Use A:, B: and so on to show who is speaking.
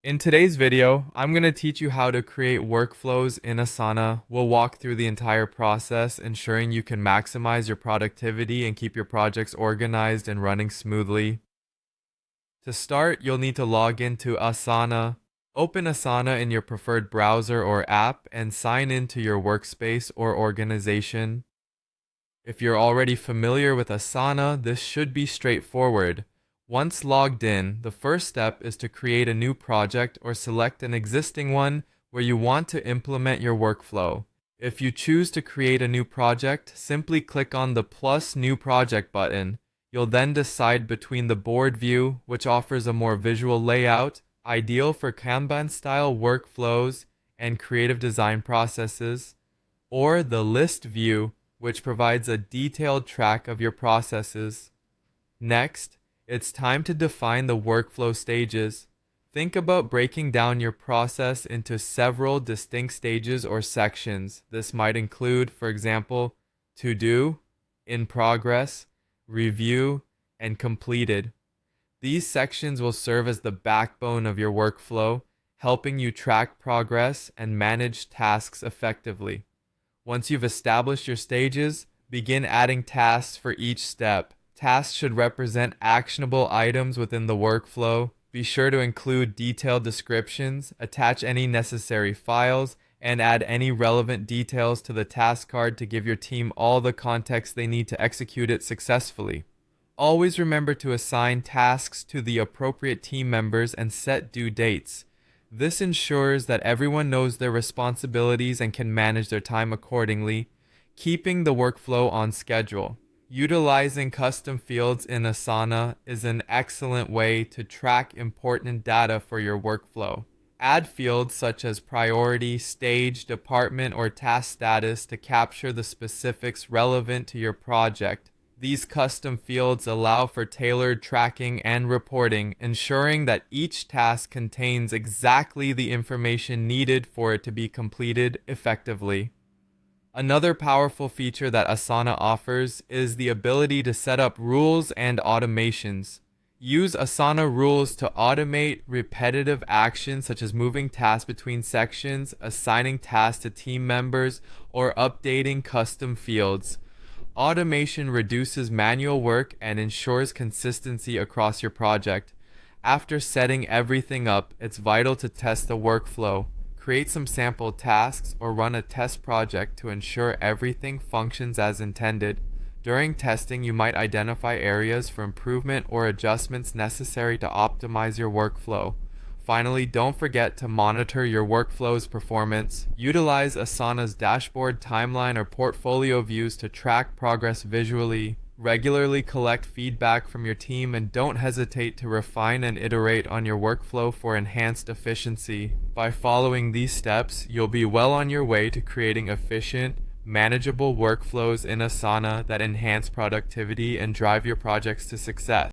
A: In today's video, I'm going to teach you how to create workflows in Asana. We'll walk through the entire process, ensuring you can maximize your productivity and keep your projects organized and running smoothly. To start, you'll need to log into Asana. Open Asana in your preferred browser or app and sign into your workspace or organization. If you're already familiar with Asana, this should be straightforward. Once logged in, the first step is to create a new project or select an existing one where you want to implement your workflow. If you choose to create a new project, simply click on the plus new project button. You'll then decide between the board view, which offers a more visual layout, ideal for Kanban-style workflows and creative design processes, or the list view, which provides a detailed track of your processes. Next, it's time to define the workflow stages. Think about breaking down your process into several distinct stages or sections. This might include, for example, to do, in progress, review, and completed. These sections will serve as the backbone of your workflow, helping you track progress and manage tasks effectively. Once you've established your stages, begin adding tasks for each step. Tasks should represent actionable items within the workflow. Be sure to include detailed descriptions, attach any necessary files, and add any relevant details to the task card to give your team all the context they need to execute it successfully. Always remember to assign tasks to the appropriate team members and set due dates. This ensures that everyone knows their responsibilities and can manage their time accordingly, keeping the workflow on schedule. Utilizing custom fields in Asana is an excellent way to track important data for your workflow. Add fields such as priority, stage, department, or task status to capture the specifics relevant to your project. These custom fields allow for tailored tracking and reporting, ensuring that each task contains exactly the information needed for it to be completed effectively. Another powerful feature that Asana offers is the ability to set up rules and automations. Use Asana rules to automate repetitive actions such as moving tasks between sections, assigning tasks to team members, or updating custom fields. Automation reduces manual work and ensures consistency across your project. After setting everything up, it's vital to test the workflow. Create some sample tasks or run a test project to ensure everything functions as intended. During testing, you might identify areas for improvement or adjustments necessary to optimize your workflow. Finally, don't forget to monitor your workflow's performance. Utilize Asana's dashboard, timeline, or portfolio views to track progress visually. Regularly collect feedback from your team and don't hesitate to refine and iterate on your workflow for enhanced efficiency. By following these steps, you'll be well on your way to creating efficient, manageable workflows in Asana that enhance productivity and drive your projects to success.